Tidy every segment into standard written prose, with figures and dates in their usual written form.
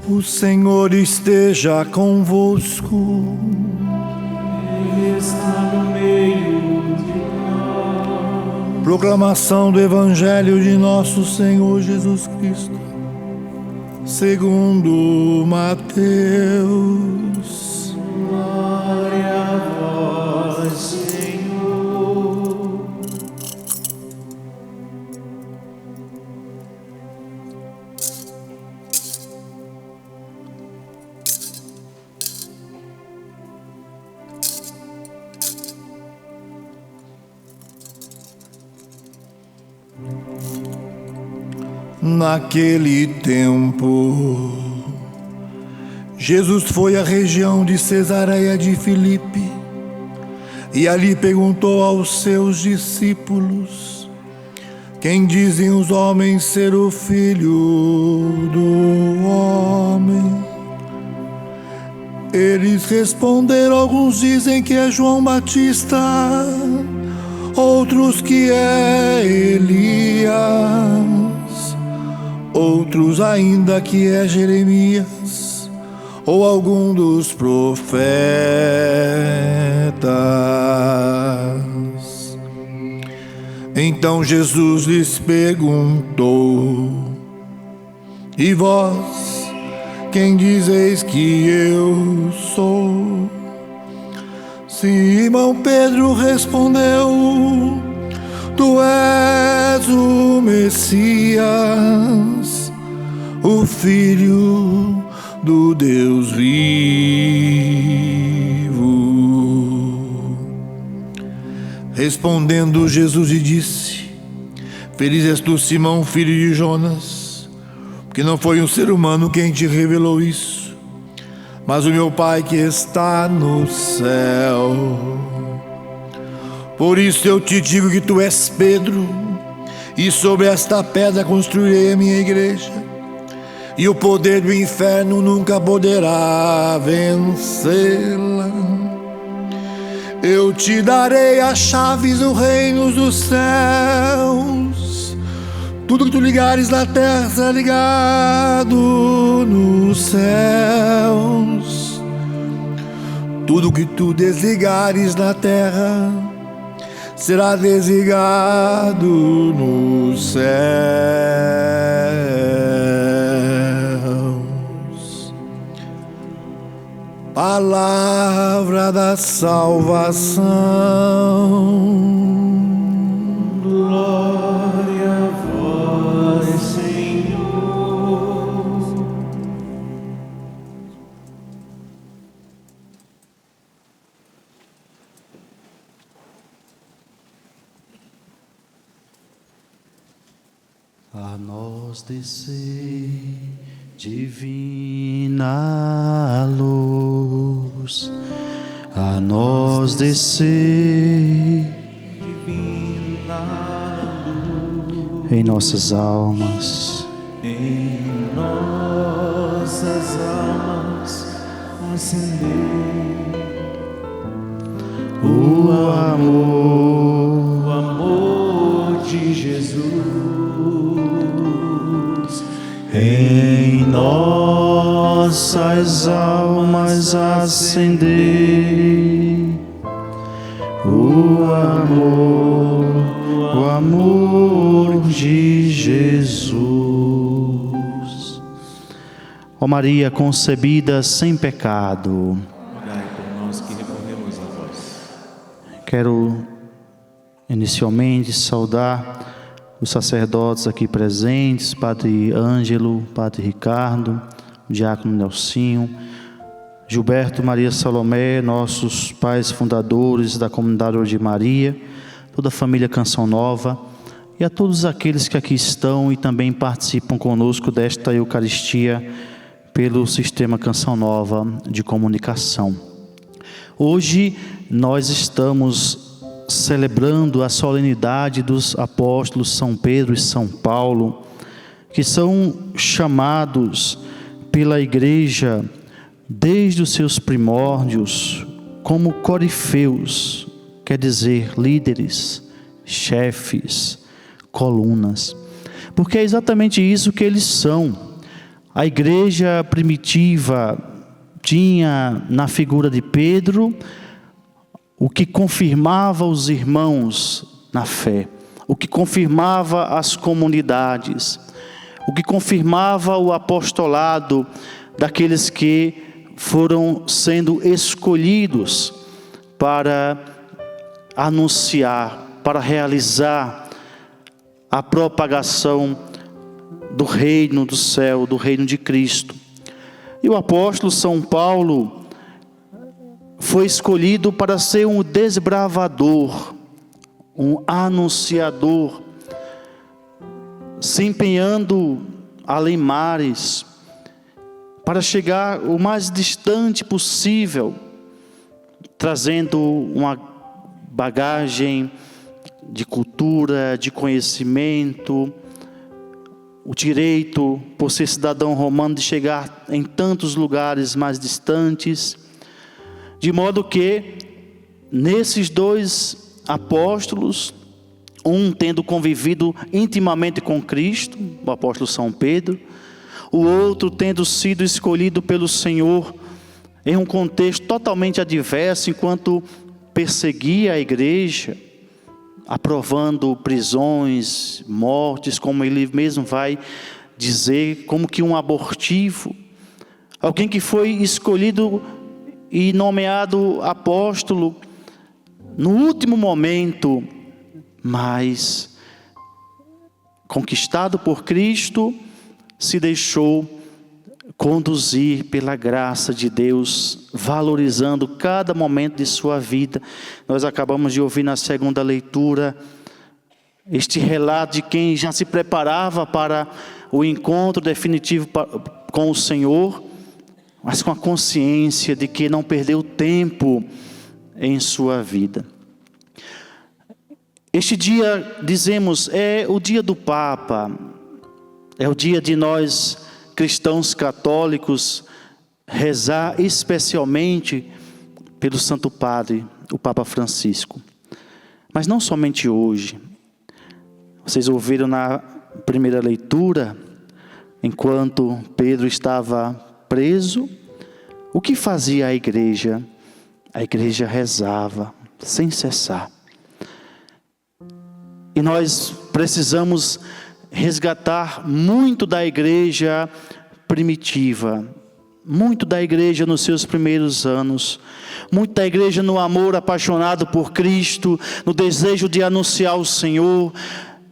O Senhor esteja convosco. Ele está no meio de nós. Proclamação do Evangelho de nosso Senhor Jesus Cristo, segundo Mateus. Glória a vós, Senhor. Naquele tempo, Jesus foi à região de Cesareia de Filipe e ali perguntou aos seus discípulos: quem dizem os homens ser o Filho do Homem? Eles responderam: alguns dizem que é João Batista, outros que é Elias, outros ainda que é Jeremias ou algum dos profetas. Então Jesus lhes perguntou: e vós, quem dizeis que eu sou? Simão Pedro respondeu: tu és o Messias, o Filho do Deus vivo. Respondendo Jesus lhe disse: feliz és tu, Simão, filho de Jonas, porque não foi um ser humano quem te revelou isso, mas o meu Pai que está no céu. Por isso eu te digo que tu és Pedro, e sobre esta pedra construirei a minha igreja, e o poder do inferno nunca poderá vencê-la. Eu te darei as chaves do reino dos céus. Tudo que tu ligares na terra será ligado nos céus. Tudo que tu desligares na terra será desligado nos céus. Palavra da salvação. Glória a vós, Senhor. A nós descer divina luz, a nós descer em nossas almas, Em nossas almas acender o amor, o amor de Jesus. em nossas almas acender o amor de Jesus. Ó Maria concebida sem pecado, Rogai por nós que recorremos a vós. quero inicialmente saudar os sacerdotes aqui presentes, Padre Ângelo, Padre Ricardo, o Diácono Nelsinho, Gilberto, Maria Salomé, nossos pais fundadores da Comunidade de Maria, toda a família Canção Nova e a todos aqueles que aqui estão e também participam conosco desta Eucaristia pelo Sistema Canção Nova de Comunicação. Hoje nós estamos celebrando a solenidade dos apóstolos São Pedro e São Paulo, que são chamados pela Igreja desde os seus primórdios como corifeus, quer dizer líderes, chefes, colunas, porque é exatamente isso que eles são. A igreja primitiva tinha na figura de Pedro o que confirmava os irmãos na fé, o que confirmava as comunidades, o que confirmava o apostolado daqueles que foram sendo escolhidos para anunciar, para realizar a propagação do reino do céu, do reino de Cristo. E o apóstolo São Paulo foi escolhido para ser um desbravador, um anunciador, se empenhando além mares, para chegar o mais distante possível, trazendo uma bagagem de cultura, de conhecimento, o direito, por ser cidadão romano, de chegar em tantos lugares mais distantes, de modo que, nesses dois apóstolos, um tendo convivido intimamente com Cristo, o apóstolo São Pedro, o outro tendo sido escolhido pelo Senhor em um contexto totalmente adverso, enquanto perseguia a igreja, aprovando prisões, mortes, como ele mesmo vai dizer, como que um abortivo. Alguém que foi escolhido e nomeado apóstolo no último momento, mas conquistado por Cristo, se deixou conduzir pela graça de Deus, valorizando cada momento de sua vida. Nós acabamos de ouvir na segunda leitura este relato de quem já se preparava para o encontro definitivo com o Senhor, mas com a consciência de que não perdeu tempo em sua vida. Este dia, dizemos, é o dia do Papa, é o dia de nós cristãos católicos rezar especialmente pelo Santo Padre, o Papa Francisco. Mas não somente hoje. Vocês ouviram na primeira leitura, enquanto Pedro estava preso, o que fazia a igreja? A igreja rezava sem cessar. E nós precisamos resgatar muito da igreja primitiva, muito da igreja nos seus primeiros anos, muito da igreja no amor apaixonado por Cristo, no desejo de anunciar o Senhor,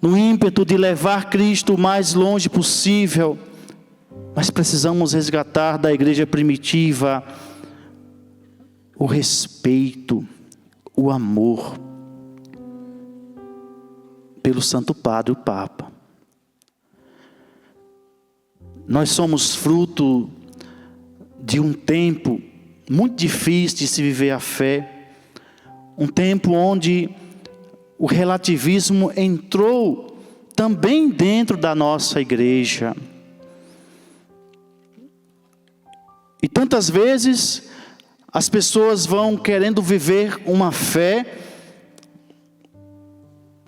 no ímpeto de levar Cristo o mais longe possível. Mas precisamos resgatar da igreja primitiva o respeito, o amor pelo Santo Padre, o Papa. Nós somos fruto de um tempo muito difícil de se viver a fé, um tempo onde o relativismo entrou também dentro da nossa igreja. E tantas vezes as pessoas vão querendo viver uma fé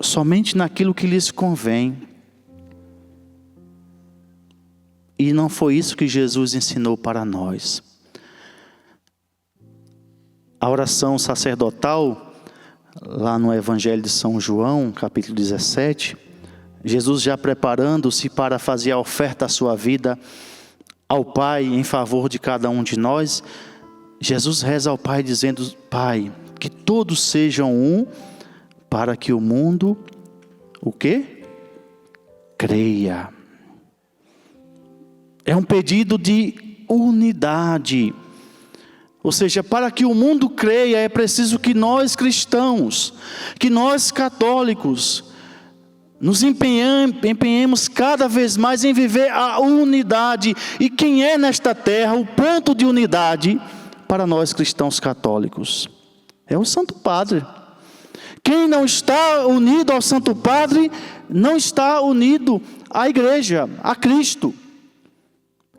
somente naquilo que lhes convém. E não foi isso que Jesus ensinou para nós. A oração sacerdotal, lá no Evangelho de São João, capítulo 17, Jesus já preparando-se para fazer a oferta da sua vida ao Pai em favor de cada um de nós, Jesus reza ao Pai dizendo: Pai, que todos sejam um, para que o mundo, o quê? Creia. É um pedido de unidade. Ou seja, para que o mundo creia, é preciso que nós cristãos, que nós católicos, nos empenhemos cada vez mais em viver a unidade. E quem é nesta terra o ponto de unidade para nós cristãos católicos? É o Santo Padre. Quem não está unido ao Santo Padre, não está unido à igreja, a Cristo.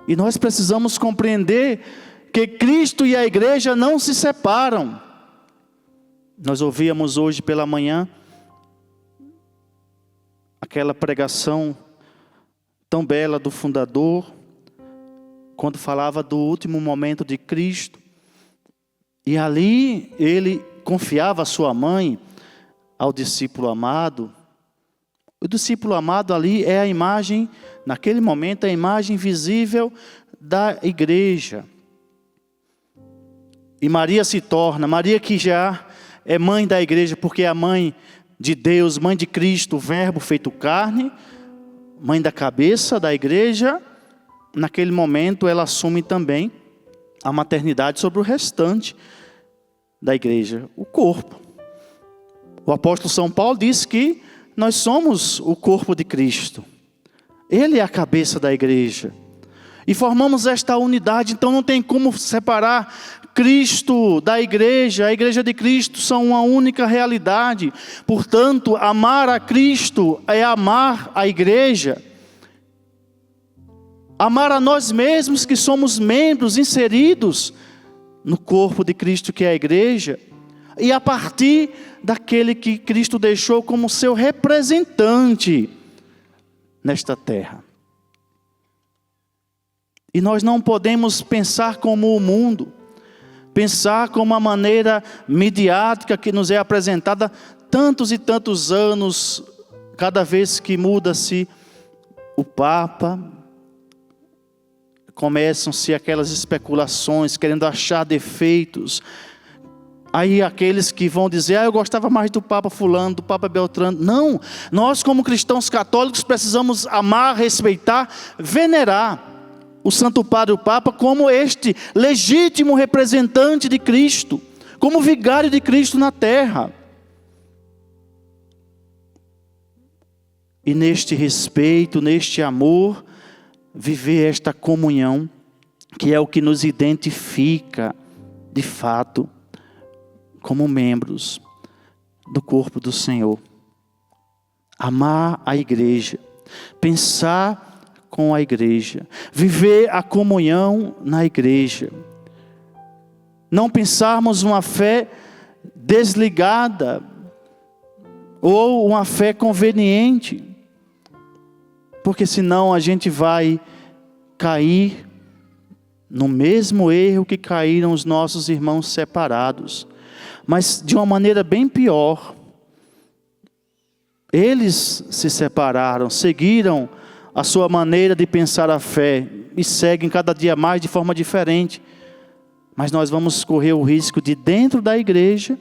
E nós precisamos compreender que Cristo e a igreja não se separam. Nós ouvíamos hoje pela manhã aquela pregação tão bela do fundador, quando falava do último momento de Cristo. E ali ele confiava a sua mãe ao discípulo amado. O discípulo amado ali é a imagem, naquele momento, a imagem visível da igreja. E Maria se torna, Maria que já é mãe da igreja, porque é a mãe de Deus, mãe de Cristo, o verbo feito carne, mãe da cabeça da igreja. Naquele momento ela assume também a maternidade sobre o restante da igreja, o corpo. O apóstolo São Paulo diz que nós somos o corpo de Cristo. Ele é a cabeça da igreja. E formamos esta unidade, então não tem como separar Cristo da igreja. A igreja de Cristo são uma única realidade. Portanto, amar a Cristo é amar a igreja. Amar a nós mesmos que somos membros inseridos no corpo de Cristo que é a igreja. E a partir daquele que Cristo deixou como seu representante nesta terra. E nós não podemos pensar como o mundo, pensar como a maneira midiática que nos é apresentada tantos e tantos anos, cada vez que muda-se o Papa, começam-se aquelas especulações, querendo achar defeitos. Aí aqueles que vão dizer, eu gostava mais do Papa fulano, do Papa Beltrano. Não, nós como cristãos católicos precisamos amar, respeitar, venerar o Santo Padre, o Papa, como este legítimo representante de Cristo, como vigário de Cristo na terra. E neste respeito, neste amor, viver esta comunhão, que é o que nos identifica, de fato, como membros do corpo do Senhor. Amar a igreja, pensar com a igreja, viver a comunhão na igreja. Não pensarmos uma fé desligada ou uma fé conveniente, porque senão a gente vai cair no mesmo erro que caíram os nossos irmãos separados, mas de uma maneira bem pior. Eles se separaram, seguiram a sua maneira de pensar a fé e seguem cada dia mais de forma diferente. Mas nós vamos correr o risco de, dentro da igreja,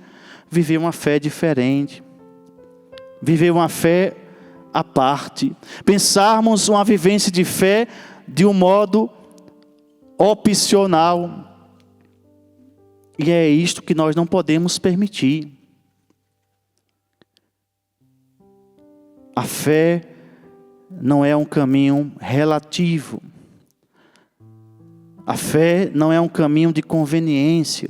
viver uma fé diferente, viver uma fé à parte, pensarmos uma vivência de fé de um modo opcional. E é isto que nós não podemos permitir. A fé não é um caminho relativo. A fé não é um caminho de conveniência.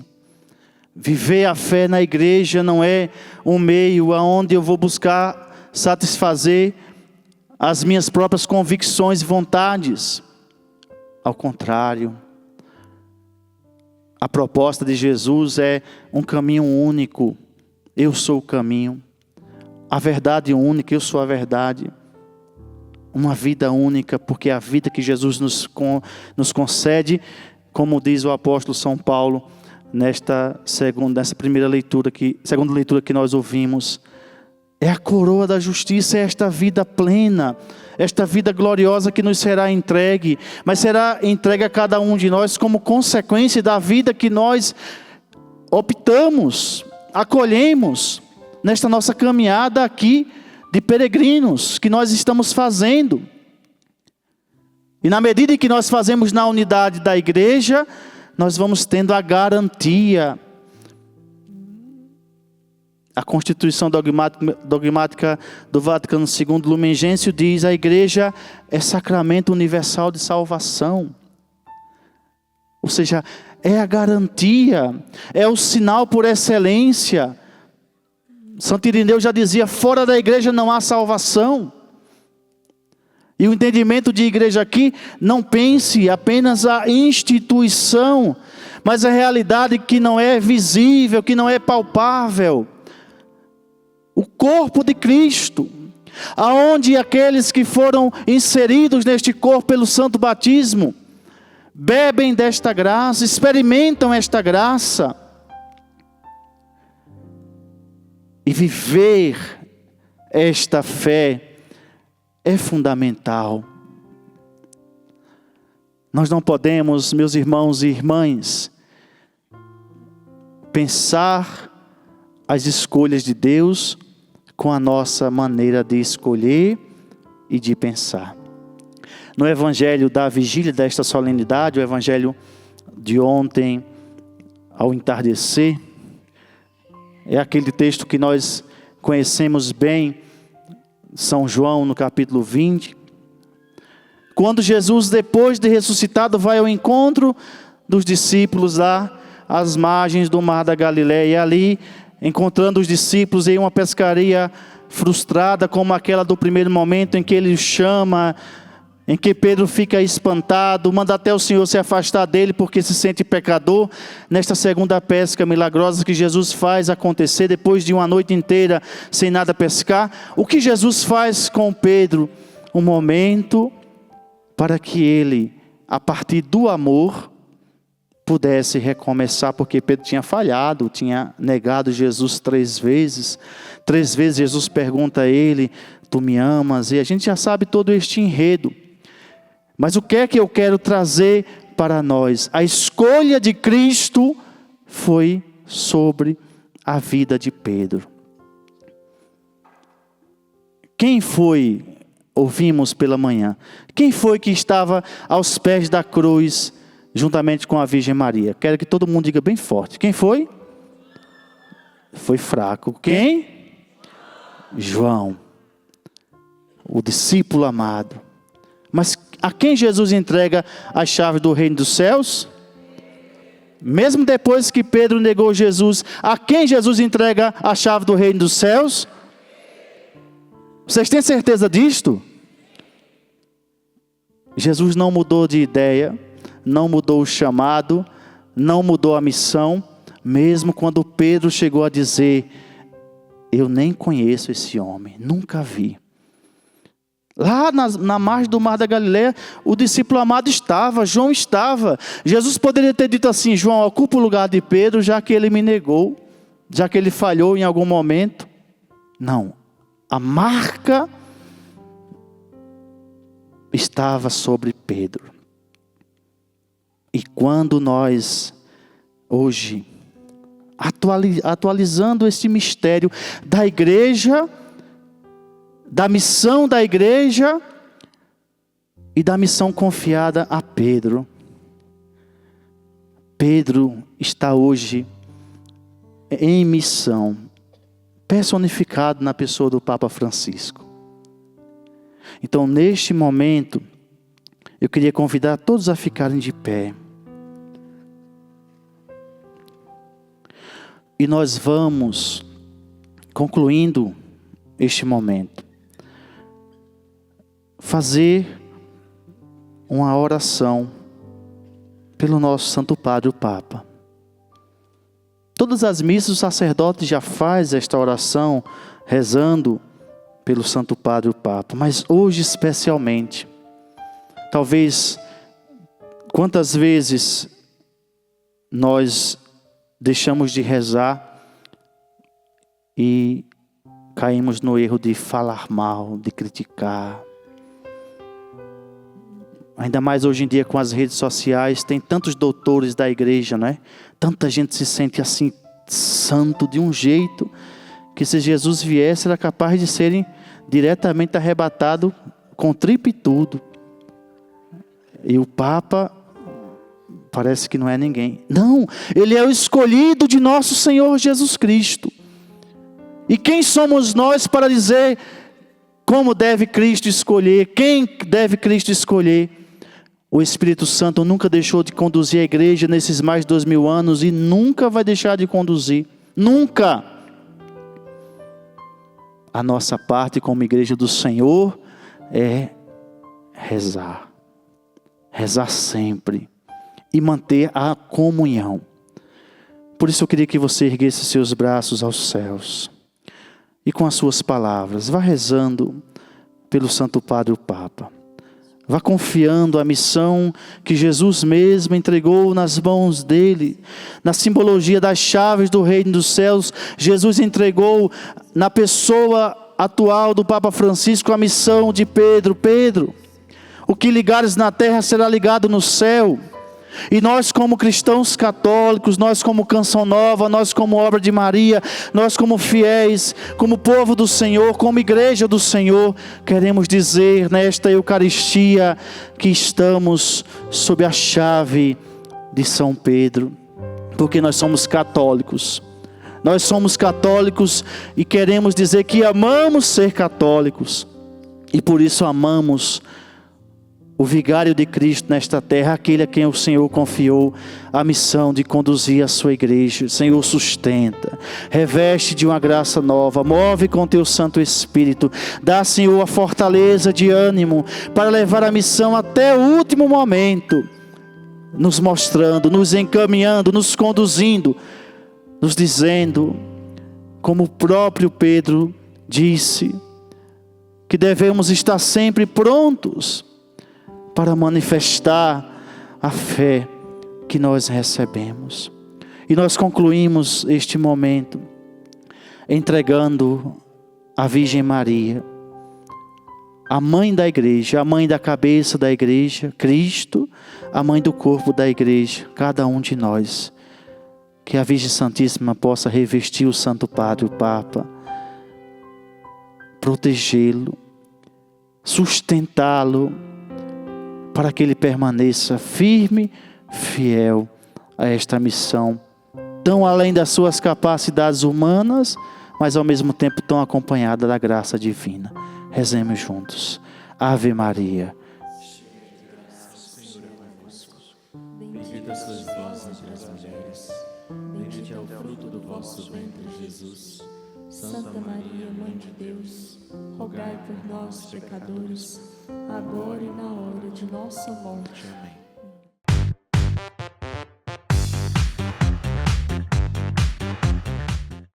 Viver a fé na igreja não é um meio aonde eu vou buscar satisfazer as minhas próprias convicções e vontades. Ao contrário, a proposta de Jesus é um caminho único. Eu sou o caminho. A verdade única, eu sou a verdade. Uma vida única, porque a vida que Jesus nos concede, como diz o apóstolo São Paulo, nessa segunda leitura que nós ouvimos, é a coroa da justiça, é esta vida plena, esta vida gloriosa que nos será entregue, mas será entregue a cada um de nós como consequência da vida que nós optamos, acolhemos nesta nossa caminhada aqui de peregrinos que nós estamos fazendo. E na medida em que nós fazemos na unidade da igreja, nós vamos tendo a garantia. A Constituição dogmática do Vaticano II, Lumen Gentium, diz: a igreja é sacramento universal de salvação. Ou seja, é a garantia, é o sinal por excelência. Santo Irineu já dizia, fora da igreja não há salvação. E o entendimento de igreja aqui, não pense apenas a instituição, mas a realidade que não é visível, que não é palpável. O corpo de Cristo, aonde aqueles que foram inseridos neste corpo pelo santo batismo, bebem desta graça, experimentam esta graça. E viver esta fé é fundamental. Nós não podemos, meus irmãos e irmãs, pensar as escolhas de Deus com a nossa maneira de escolher e de pensar. No evangelho da vigília desta solenidade, o evangelho de ontem ao entardecer, é aquele texto que nós conhecemos bem, São João no capítulo 20. Quando Jesus, depois de ressuscitado, vai ao encontro dos discípulos lá às margens do mar da Galileia. E ali, encontrando os discípulos em uma pescaria frustrada, como aquela do primeiro momento em que ele os chama, em que Pedro fica espantado, manda até o Senhor se afastar dele porque se sente pecador. Nesta segunda pesca milagrosa que Jesus faz acontecer depois de uma noite inteira sem nada pescar, o que Jesus faz com Pedro? Um momento para que ele, a partir do amor, pudesse recomeçar, porque Pedro tinha falhado, tinha negado Jesus 3 vezes. 3 vezes Jesus pergunta a ele: tu me amas? E a gente já sabe todo este enredo. Mas o que é que eu quero trazer para nós? A escolha de Cristo foi sobre a vida de Pedro. Quem foi, ouvimos pela manhã, quem foi que estava aos pés da cruz, juntamente com a Virgem Maria? Quero que todo mundo diga bem forte. Quem foi? Foi fraco. Quem? João, o discípulo amado. Mas a quem Jesus entrega a chave do reino dos céus? Mesmo depois que Pedro negou Jesus, a quem Jesus entrega a chave do reino dos céus? Vocês têm certeza disto? Jesus não mudou de ideia, não mudou o chamado, não mudou a missão, mesmo quando Pedro chegou a dizer: eu nem conheço esse homem, nunca vi. Lá na margem do mar da Galileia, o discípulo amado estava, João estava. Jesus poderia ter dito assim: João, ocupa o lugar de Pedro, já que ele me negou, já que ele falhou em algum momento. Não, a marca estava sobre Pedro. E quando nós, hoje, atualizando esse mistério da igreja, da missão da igreja e da missão confiada a Pedro. Pedro está hoje em missão, personificado na pessoa do Papa Francisco. Então, neste momento, eu queria convidar todos a ficarem de pé. E nós vamos, concluindo este momento, fazer uma oração pelo nosso Santo Padre, o Papa. Todas as missas o sacerdote já faz esta oração, rezando pelo Santo Padre, o Papa. Mas hoje especialmente, talvez, quantas vezes nós deixamos de rezar e caímos no erro de falar mal, de criticar. Ainda mais hoje em dia com as redes sociais, tem tantos doutores da igreja, né? Tanta gente se sente assim, santo de um jeito, que se Jesus viesse, era capaz de serem diretamente arrebatado com tripa e tudo. E o Papa parece que não é ninguém. Não, ele é o escolhido de nosso Senhor Jesus Cristo. E quem somos nós para dizer como deve Cristo escolher? Quem deve Cristo escolher? O Espírito Santo nunca deixou de conduzir a igreja nesses mais de 2000 anos e nunca vai deixar de conduzir. Nunca. A nossa parte como igreja do Senhor é rezar. Rezar sempre. E manter a comunhão. Por isso eu queria que você erguesse seus braços aos céus. E com as suas palavras, vá rezando pelo Santo Padre o Papa. Vá confiando a missão que Jesus mesmo entregou nas mãos dele. Na simbologia das chaves do reino dos céus, Jesus entregou na pessoa atual do Papa Francisco a missão de Pedro. Pedro, o que ligares na terra será ligado no céu. E nós como cristãos católicos, nós como Canção Nova, nós como Obra de Maria, nós como fiéis, como povo do Senhor, como igreja do Senhor, queremos dizer nesta Eucaristia que estamos sob a chave de São Pedro, porque nós somos católicos. Nós somos católicos e queremos dizer que amamos ser católicos, e por isso amamos o vigário de Cristo nesta terra, aquele a quem o Senhor confiou a missão de conduzir a sua igreja. Senhor, sustenta, reveste de uma graça nova, move com teu Santo Espírito, dá, Senhor, a fortaleza de ânimo para levar a missão até o último momento, nos mostrando, nos encaminhando, nos conduzindo, nos dizendo, como o próprio Pedro disse, que devemos estar sempre prontos para manifestar a fé que nós recebemos. E nós concluímos este momento entregando a Virgem Maria, a mãe da igreja, a mãe da cabeça da igreja, Cristo, a mãe do corpo da igreja, cada um de nós. Que a Virgem Santíssima possa revestir o Santo Padre, o Papa, protegê-lo, sustentá-lo, para que ele permaneça firme, fiel a esta missão, tão além das suas capacidades humanas, mas ao mesmo tempo tão acompanhada da graça divina. Rezemos juntos. Ave Maria. Bendita sois vós entre as mulheres, bendito é o fruto do vosso ventre, Jesus. Santa Maria, Mãe de Deus, rogai por nós, pecadores, agora e na hora de nossa morte. Amém.